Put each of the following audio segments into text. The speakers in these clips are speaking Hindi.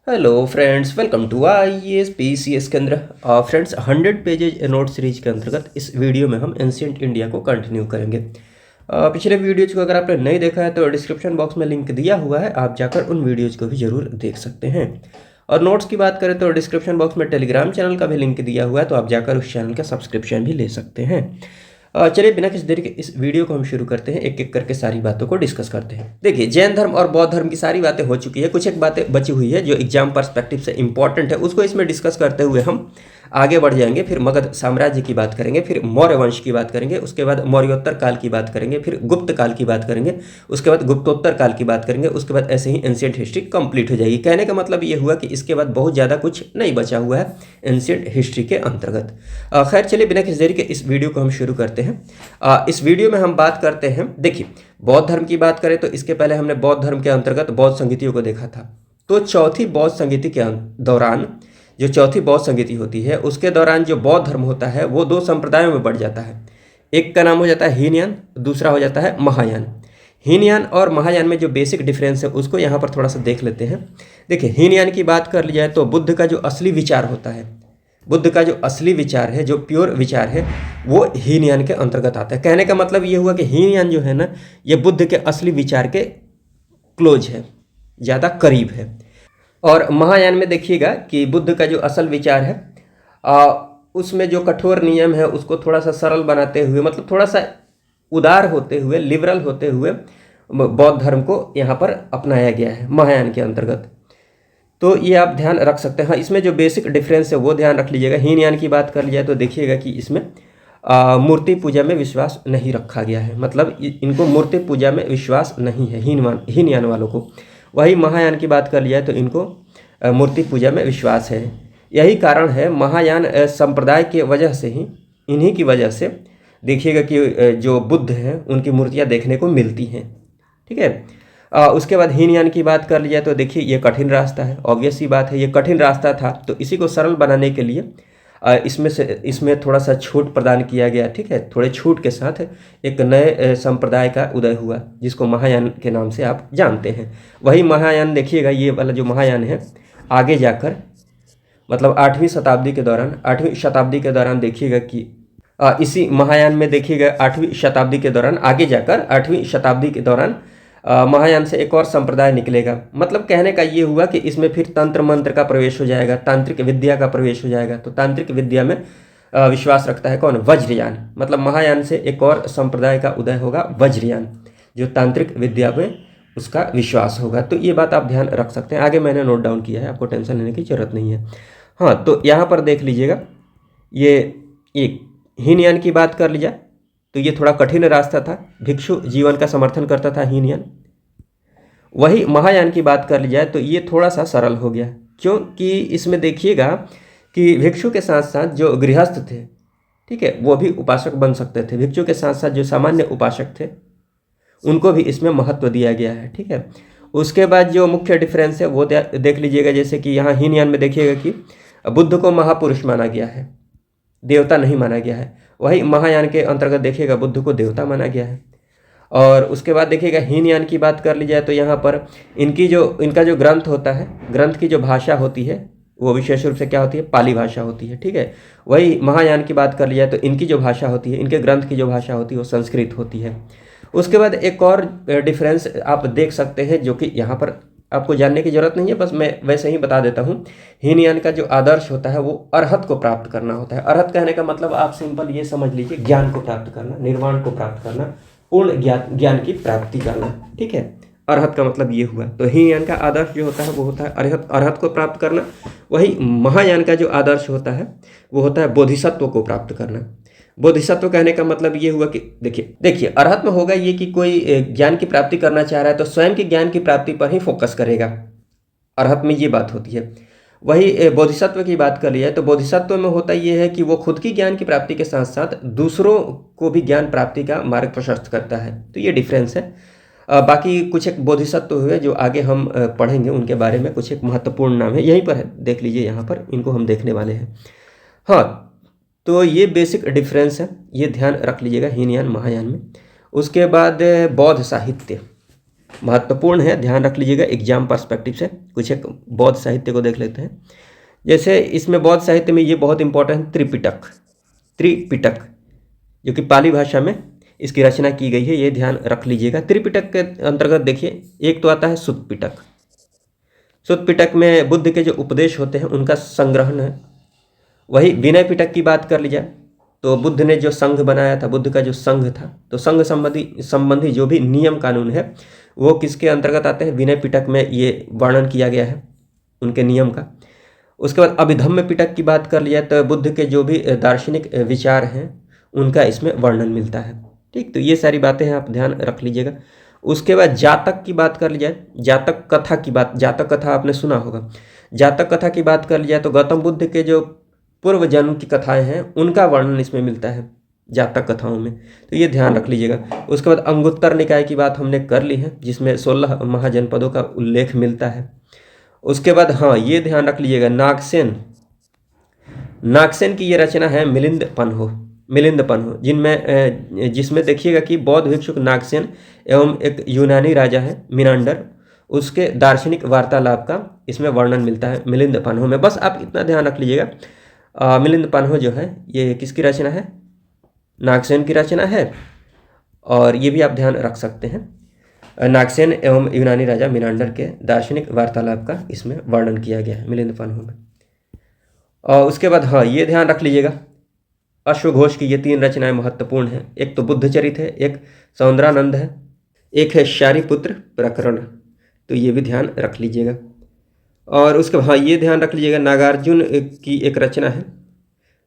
Hello friends, welcome to IAS PCS केंद्र। फ्रेंड्स, 100 पेजेज नोट सीरीज के अंतर्गत इस वीडियो में हम एंशिएंट इंडिया को कंटिन्यू करेंगे। पिछले वीडियोज को अगर आपने नहीं देखा है तो डिस्क्रिप्शन बॉक्स में लिंक दिया हुआ है, आप जाकर उन वीडियोज को भी जरूर देख सकते हैं। और नोट्स की बात करें तो डिस्क्रिप्शन बॉक्स में टेलीग्राम चैनल का भी लिंक दिया हुआ है, तो आप जाकर उस चैनल का सब्सक्रिप्शन भी ले सकते हैं। चलिए बिना किसी देरी के इस वीडियो को हम शुरू करते हैं, एक एक करके सारी बातों को डिस्कस करते हैं। देखिए, जैन धर्म और बौद्ध धर्म की सारी बातें हो चुकी है, कुछ एक बातें बची हुई है जो एग्जाम पर्सपेक्टिव से इंपॉर्टेंट है, उसको इसमें डिस्कस करते हुए हम आगे बढ़ जाएंगे। फिर मगध साम्राज्य की बात करेंगे, फिर मौर्य वंश की बात करेंगे, उसके बाद मौर्योत्तर काल की बात करेंगे, फिर गुप्त काल की बात करेंगे, उसके बाद गुप्तोत्तर काल की बात करेंगे, उसके बाद ऐसे ही एंशिएंट हिस्ट्री कंप्लीट हो जाएगी। कहने का मतलब ये हुआ कि इसके बाद बहुत ज़्यादा कुछ नहीं बचा हुआ है एंशिएंट हिस्ट्री के अंतर्गत। खैर, चलिए बिना किसी देरी के इस वीडियो को हम शुरू करते हैं। इस वीडियो में हम बात करते हैं, देखिए, बौद्ध धर्म की बात करें तो इसके पहले हमने बौद्ध धर्म के अंतर्गत बौद्ध संगीतियों को देखा था। तो चौथी बौद्ध संगीति के दौरान, जो चौथी बौद्ध संगीति होती है उसके दौरान जो बौद्ध धर्म होता है वो दो संप्रदायों में बढ़ जाता है। एक का नाम हो जाता है हीनयान, दूसरा हो जाता है महायान। हीनयान और महायान में जो बेसिक डिफरेंस है उसको यहाँ पर थोड़ा सा देख लेते हैं। देखिए, हीनयान की बात कर ली जाए तो बुद्ध का जो असली विचार होता है, बुद्ध का जो असली विचार है, जो प्योर विचार है, वो हीनयान के अंतर्गत आता है। कहने का मतलब ये हुआ कि हीनयान जो है ना, ये बुद्ध के असली विचार के क्लोज है, ज़्यादा करीब है। और महायान में देखिएगा कि बुद्ध का जो असल विचार है, उसमें जो कठोर नियम है उसको थोड़ा सा सरल बनाते हुए, मतलब थोड़ा सा उदार होते हुए, लिबरल होते हुए बौद्ध धर्म को यहाँ पर अपनाया गया है महायान के अंतर्गत। तो ये आप ध्यान रख सकते हैं। हाँ, इसमें जो बेसिक डिफरेंस है वो ध्यान रख लीजिएगा। हीनयान की बात कर लिया तो देखिएगा कि इसमें मूर्ति पूजा में विश्वास नहीं रखा गया है, मतलब इनको मूर्ति पूजा में विश्वास नहीं है हीनयान वालों को। वही महायान की बात कर लिया तो इनको मूर्ति पूजा में विश्वास है। यही कारण है महायान संप्रदाय के वजह से ही, इन्हीं की वजह से देखिएगा कि जो बुद्ध हैं उनकी मूर्तियाँ देखने को मिलती हैं। ठीक है। उसके बाद हीनयान की बात कर लिया तो देखिए, ये कठिन रास्ता है, ऑब्वियस सी बात है, ये कठिन रास्ता था, तो इसी को सरल बनाने के लिए इसमें थोड़ा सा छूट प्रदान किया गया। ठीक है, थोड़े छूट के साथ एक नए संप्रदाय का उदय हुआ जिसको महायान के नाम से आप जानते हैं। वही महायान देखिएगा, ये वाला जो महायान है आगे जाकर, मतलब 8वीं शताब्दी के दौरान देखिएगा कि इसी महायान में देखिएगा 8वीं शताब्दी के दौरान, आगे जाकर 8वीं शताब्दी के दौरान महायान से एक और संप्रदाय निकलेगा। मतलब कहने का ये हुआ कि इसमें फिर तंत्र मंत्र का प्रवेश हो जाएगा, तांत्रिक विद्या का प्रवेश हो जाएगा। तो तांत्रिक विद्या में विश्वास रखता है कौन? वज्रयान। मतलब महायान से एक और संप्रदाय का उदय होगा, वज्रयान, जो तांत्रिक विद्या में उसका विश्वास होगा। तो ये बात आप ध्यान रख सकते हैं। आगे मैंने नोट डाउन किया है, आपको टेंशन लेने की जरूरत नहीं है। हाँ, तो यहाँ पर देख लीजिएगा, ये हीनयान की बात कर लिया तो ये थोड़ा कठिन रास्ता था, भिक्षु जीवन का समर्थन करता था हीनयान। वही महायान की बात कर ली जाए तो ये थोड़ा सा सरल हो गया, क्योंकि इसमें देखिएगा कि भिक्षु के साथ साथ जो गृहस्थ थे, ठीक है, वो भी उपासक बन सकते थे। भिक्षु के साथ साथ जो सामान्य उपासक थे उनको भी इसमें महत्व दिया गया है। ठीक है। उसके बाद जो मुख्य डिफरेंस है वो देख लीजिएगा, जैसे कि यहाँ हीनयान में देखिएगा कि बुद्ध को महापुरुष माना गया है, देवता नहीं माना गया है। वही महायान के अंतर्गत देखिएगा बुद्ध को देवता माना गया है। और उसके बाद देखिएगा हीनयान की बात कर ली जाए तो यहाँ पर इनका जो ग्रंथ होता है, ग्रंथ की जो भाषा होती है वो विशेष रूप से क्या होती है? पाली भाषा होती है। ठीक है। वही महायान की बात कर ली जाए तो इनकी जो भाषा होती है, इनके ग्रंथ की जो भाषा होती है वो संस्कृत होती है। उसके बाद एक और डिफरेंस आप देख सकते हैं, जो कि यहाँ पर आपको जानने की जरूरत नहीं है, बस मैं वैसे ही बता देता हूँ। हीनयान का जो आदर्श होता है वो अरहत को प्राप्त करना होता है। अरहत कहने का मतलब आप सिंपल ये समझ लीजिए, ज्ञान को प्राप्त करना, निर्वाण को प्राप्त करना, पूर्ण ज्ञान की प्राप्ति करना। ठीक है, अरहत का मतलब ये हुआ। तो हीनयान का आदर्श जो होता है वो होता है अरहत को प्राप्त करना। वही महायान का जो आदर्श होता है वो होता है बोधिसत्व को प्राप्त करना। बोधिसत्व कहने का मतलब ये हुआ कि देखिए अरहत में होगा ये कि कोई ज्ञान की प्राप्ति करना चाह रहा है तो स्वयं की ज्ञान की प्राप्ति पर ही फोकस करेगा। अरहत में ये बात होती है। वही बोधिसत्व की बात कर लिया है तो बोधिसत्व में होता ये है कि वो खुद की ज्ञान की प्राप्ति के साथ साथ दूसरों को भी ज्ञान प्राप्ति का मार्ग प्रशस्त करता है। तो ये डिफरेंस है। बाकी कुछ एक बोधिसत्व हुए जो आगे हम पढ़ेंगे, उनके बारे में कुछ एक महत्वपूर्ण नाम है, यहीं पर है, देख लीजिए, यहाँ पर इनको हम देखने वाले हैं। हाँ, तो ये बेसिक डिफरेंस है, ये ध्यान रख लीजिएगा हीनयान महायान में। उसके बाद बौद्ध साहित्य। महत्वपूर्ण है, ध्यान रख लीजिएगा एग्जाम पर्सपेक्टिव से। कुछ एक बौद्ध साहित्य को देख लेते हैं। जैसे इसमें बौद्ध साहित्य में ये बहुत इंपॉर्टेंट है, त्रिपिटक। त्रिपिटक जो कि पाली भाषा में इसकी रचना की गई है, ये ध्यान रख लीजिएगा। त्रिपिटक के अंतर्गत देखिए, एक तो आता है सुत्त पिटक। सुत्त पिटक में बुद्ध के जो उपदेश होते हैं उनका संग्रहण है। वही विनय पिटक की बात कर ली जाए तो बुद्ध ने जो संघ बनाया था, बुद्ध का जो संघ था, तो संघ संबंधी जो भी नियम कानून है वो किसके अंतर्गत आते हैं, विनय पिटक में ये वर्णन किया गया है उनके नियम का। उसके बाद अभिधम्म पिटक की बात कर लिया तो बुद्ध के जो भी दार्शनिक विचार हैं उनका इसमें वर्णन मिलता है। ठीक, तो ये सारी बातें हैं, आप ध्यान रख लीजिएगा। उसके बाद जातक की बात कर ली जाए, जातक कथा की बात, जातक कथा आपने सुना होगा। जातक कथा की बात कर ली जाए तो गौतम बुद्ध के जो पूर्व जन्म की कथाएं हैं उनका वर्णन इसमें मिलता है जातक कथाओं में, तो ये ध्यान रख लीजिएगा। उसके बाद अंगुत्तर निकाय की बात हमने कर ली है, जिसमें 16 महाजनपदों का उल्लेख मिलता है। उसके बाद हाँ, ये ध्यान रख लीजिएगा, नागसेन, नागसेन की ये रचना है मिलिंद पन्हो, जिसमें देखिएगा कि बौद्ध भिक्षुक नागसेन एवं एक यूनानी राजा है मिनांडर, उसके दार्शनिक वार्तालाप का इसमें वर्णन मिलता है मिलिंद पन्हो में। बस आप इतना ध्यान रख लीजिएगा, मिलिंद पन्हो जो है ये किसकी रचना है, नागसेन की रचना है। और ये भी आप ध्यान रख सकते हैं, नागसेन एवं यूनानी राजा मिनांडर के दार्शनिक वार्तालाप का इसमें वर्णन किया गया है मिलिंद पन्हो में। और उसके बाद हाँ, ये ध्यान रख लीजिएगा, अश्वघोष की ये 3 रचनाएं महत्वपूर्ण हैं। एक तो बुद्ध चरित है, एक सौंदरानंद है, एक है शारिपुत्र प्रकरण, तो ये भी ध्यान रख लीजिएगा। और उसके बाद हाँ, ये ध्यान रख लीजिएगा, नागार्जुन की एक रचना है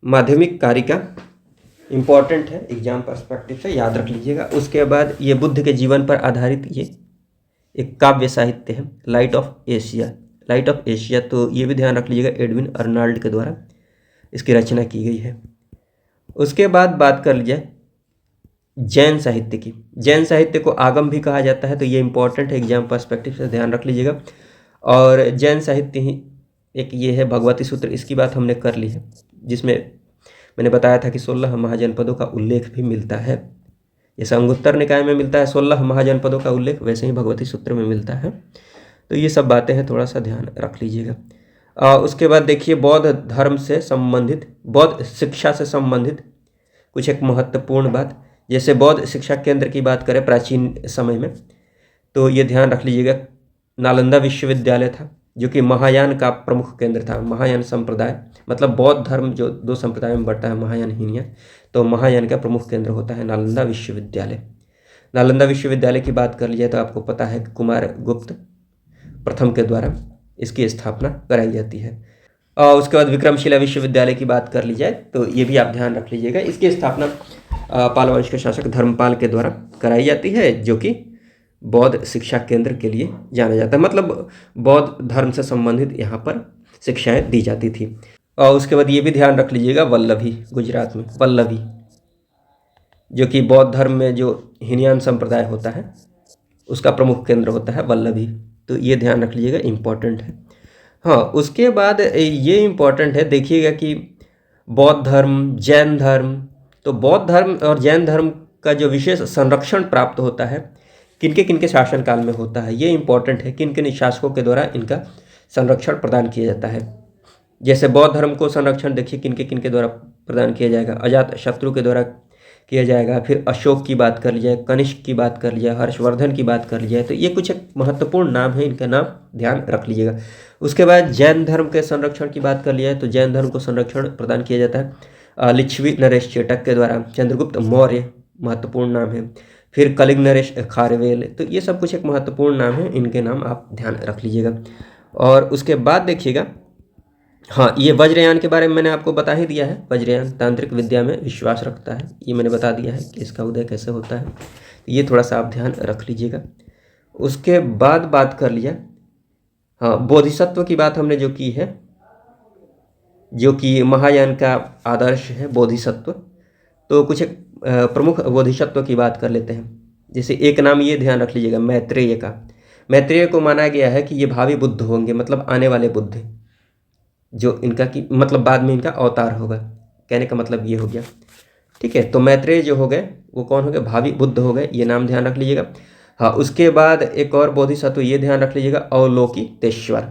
माध्यमिक कारिका, इम्पॉर्टेंट है एग्जाम पर्सपेक्टिव से, याद रख लीजिएगा। उसके बाद ये बुद्ध के जीवन पर आधारित ये एक काव्य साहित्य है, light of Asia, light of Asia, तो ये भी ध्यान रख लीजिएगा, एडविन अर्नाल्ड के द्वारा इसकी रचना की गई है। उसके बाद बात कर लीजिए जैन साहित्य की। जैन साहित्य को आगम भी कहा जाता है, तो ये इंपॉर्टेंट है एग्जाम पर्सपेक्टिव से, ध्यान रख लीजिएगा। और जैन साहित्य ही एक ये है भगवती सूत्र, इसकी बात हमने कर ली है, जिसमें मैंने बताया था कि 16 महाजनपदों का उल्लेख भी मिलता है। जैसे अंगुत्तर निकाय में मिलता है 16 महाजनपदों का उल्लेख, वैसे ही भगवती सूत्र में मिलता है। तो ये सब बातें हैं, थोड़ा सा ध्यान रख लीजिएगा। उसके बाद देखिए बौद्ध धर्म से संबंधित, बौद्ध शिक्षा से संबंधित कुछ एक महत्वपूर्ण बात, जैसे बौद्ध शिक्षा केंद्र की बात करें प्राचीन समय में, तो ये ध्यान रख लीजिएगा, नालंदा विश्वविद्यालय था जो कि महायान का प्रमुख केंद्र था। महायान संप्रदाय मतलब बौद्ध धर्म जो 2 संप्रदाय में बढ़ता है, महायान हीनयान, तो महायान का प्रमुख केंद्र होता है नालंदा विश्वविद्यालय। नालंदा विश्वविद्यालय की बात कर लीजिए तो आपको पता है कि कुमार गुप्त प्रथम के द्वारा इसकी स्थापना कराई जाती है। और उसके बाद विक्रमशिला विश्वविद्यालय की बात कर ली जाए तो ये भी आप ध्यान रख लीजिएगा, इसकी स्थापना पाल वंश के शासक धर्मपाल के द्वारा कराई जाती है, जो कि बौद्ध शिक्षा केंद्र के लिए जाना जाता है, मतलब बौद्ध धर्म से संबंधित यहाँ पर शिक्षाएं दी जाती थी। और उसके बाद ये भी ध्यान रख लीजिएगा, वल्लभी, गुजरात में वल्लभी, जो कि बौद्ध धर्म में जो हीनयान संप्रदाय होता है उसका प्रमुख केंद्र होता है वल्लभी, तो ये ध्यान रख लीजिएगा, इम्पॉर्टेंट है। हाँ, उसके बाद ये इम्पॉर्टेंट है, देखिएगा कि बौद्ध धर्म, जैन धर्म, तो बौद्ध धर्म और जैन धर्म का जो विशेष संरक्षण प्राप्त होता है किनके शासनकाल में होता है, ये इम्पॉर्टेंट है, किन शासकों के द्वारा इनका संरक्षण प्रदान किया जाता है। जैसे बौद्ध धर्म को संरक्षण देखिए किनके द्वारा प्रदान किया जाएगा, अजात शत्रु के द्वारा किया जाएगा, फिर अशोक की बात कर ली जाए, कनिष्क की बात कर ली जाए, हर्षवर्धन की बात कर ली जाए, तो ये कुछ एक महत्वपूर्ण नाम है, इनका नाम ध्यान रख लीजिएगा। उसके बाद जैन धर्म के संरक्षण की बात कर ली जाए तो जैन धर्म को संरक्षण प्रदान किया जाता है लिच्छवी नरेश चेटक के द्वारा, चंद्रगुप्त मौर्य महत्वपूर्ण नाम है, फिर कलिंग नरेश खारवेल, तो ये सब कुछ एक महत्वपूर्ण नाम है, इनके नाम आप ध्यान रख लीजिएगा। और उसके बाद देखिएगा, हाँ, ये वज्रयान के बारे में मैंने आपको बता ही दिया है, वज्रयान तांत्रिक विद्या में विश्वास रखता है, ये मैंने बता दिया है कि इसका उदय कैसे होता है, ये थोड़ा सा आप ध्यान रख लीजिएगा। उसके बाद बात कर लिया, हाँ, बोधिसत्व की बात हमने जो की है, जो कि महायान का आदर्श है बोधिसत्व, तो कुछ एक प्रमुख बोधिसत्व की बात कर लेते हैं। जैसे एक नाम ये ध्यान रख लीजिएगा, मैत्रेय का। मैत्रेय को माना गया है कि ये भावी बुद्ध होंगे, मतलब आने वाले बुद्ध, जो इनका कि मतलब बाद में इनका अवतार होगा, कहने का मतलब ये हो गया। ठीक है, तो मैत्रेय जो हो गए वो कौन हो गए, भावी बुद्ध हो गए, ये नाम ध्यान रख लीजिएगा। हाँ, उसके बाद एक और बोधिसत्व ये ध्यान रख लीजिएगा, अवलोकितेश्वर,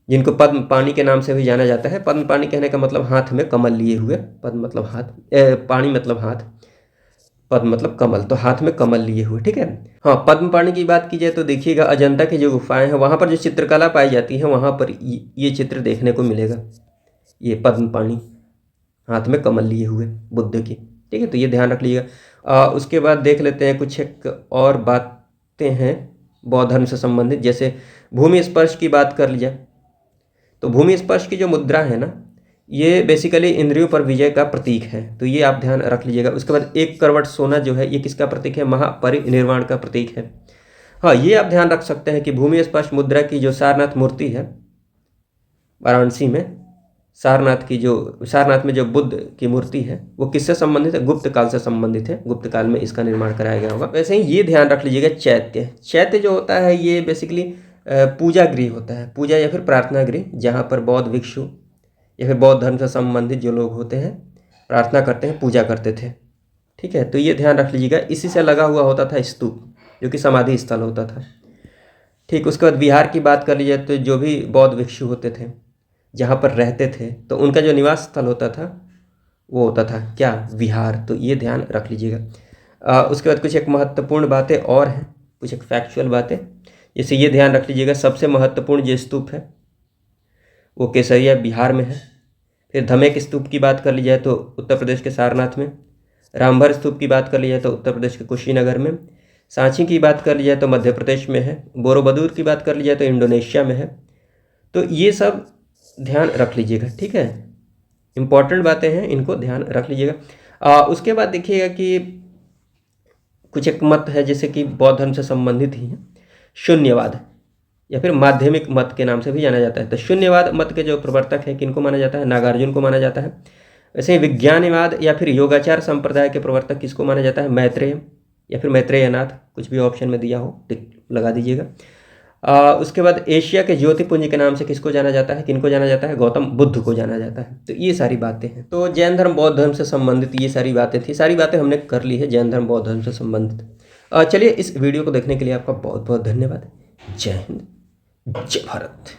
जिनको पद्म पाणी के नाम से भी जाना जाता है। पद्म पाणी कहने का मतलब हाथ में कमल लिए हुए, पद्म मतलब हाथ, पाणी मतलब हाथ, पद्म मतलब कमल, तो हाथ में कमल लिए हुए, ठीक है। हाँ, पद्म पाणी की बात की जाए तो देखिएगा अजंता की जो गुफाएं हैं वहाँ पर जो चित्रकला पाई जाती है वहाँ पर ये चित्र देखने को मिलेगा, ये पद्म पाणी हाथ में कमल लिए हुए बुद्ध की, ठीक है। तो ये ध्यान रख लीजिएगा। उसके बाद देख लेते हैं कुछ एक और बातें हैं बौद्ध धर्म से संबंधित, जैसे भूमि स्पर्श की बात कर ली जाए तो भूमि स्पर्श की जो मुद्रा है ना, ये बेसिकली इंद्रियों पर विजय का प्रतीक है, तो ये आप ध्यान रख लीजिएगा। उसके बाद 1 करवट सोना जो है ये किसका प्रतीक है, महापरिनिर्वाण का प्रतीक है। हाँ, ये आप ध्यान रख सकते हैं कि भूमि स्पर्श मुद्रा की जो सारनाथ मूर्ति है वाराणसी में, सारनाथ में जो बुद्ध की मूर्ति है वो किससे संबंधित है, गुप्त काल से संबंधित है, गुप्त काल में इसका निर्माण कराया गया होगा। वैसे ही ये ध्यान रख लीजिएगा, चैत्य जो होता है ये बेसिकली पूजा गृह होता है, पूजा या फिर प्रार्थना गृह, जहाँ पर बौद्ध भिक्षु या फिर बौद्ध धर्म से संबंधित जो लोग होते हैं प्रार्थना करते हैं, पूजा करते थे, ठीक है। तो ये ध्यान रख लीजिएगा। इसी से लगा हुआ होता था स्तूप, जो कि समाधि स्थल होता था, ठीक। उसके बाद बिहार की बात कर लीजिए तो जो भी बौद्ध भिक्षु होते थे जहाँ पर रहते थे तो उनका जो निवास स्थल होता था वो होता था क्या, विहार, तो ये ध्यान रख लीजिएगा। उसके बाद कुछ एक महत्वपूर्ण बातें और हैं, कुछ एक फैक्चुअल बातें, जैसे ये ध्यान रख लीजिएगा सबसे महत्वपूर्ण जो स्तूप है वो केसरिया बिहार में है। फिर धमेक स्तूप की बात कर ली जाए तो उत्तर प्रदेश के सारनाथ में, रामभर स्तूप की बात कर ली जाए तो उत्तर प्रदेश के कुशीनगर में, सांची की बात कर ली जाए तो मध्य प्रदेश में है, बोरोबदूर की बात कर ली जाए तो इंडोनेशिया में है। तो ये सब ध्यान रख लीजिएगा, ठीक है, इंपॉर्टेंट बातें हैं, इनको ध्यान रख लीजिएगा। उसके बाद देखिएगा कि कुछ एक मत है जैसे कि बौद्ध धर्म से संबंधित ही है, शून्यवाद या फिर माध्यमिक मत के नाम से भी जाना जाता है। तो शून्यवाद मत के जो प्रवर्तक हैं किनको माना जाता है, नागार्जुन को माना जाता है। वैसे ही विज्ञानवाद या फिर योगाचार संप्रदाय के प्रवर्तक किसको माना जाता है, मैत्रेय या फिर मैत्रेयनाथ, कुछ भी ऑप्शन में दिया हो टिक लगा दीजिएगा। उसके बाद एशिया के ज्योतिपुंज के नाम से किसको जाना जाता है, किनको जाना जाता है, गौतम बुद्ध को जाना जाता है। तो ये सारी बातें हैं। तो जैन धर्म बौद्ध धर्म से संबंधित ये सारी बातें थी, सारी बातें हमने कर ली है जैन धर्म बौद्ध धर्म से संबंधित। चलिए, इस वीडियो को देखने के लिए आपका बहुत बहुत धन्यवाद। जय हिंद, जय भारत।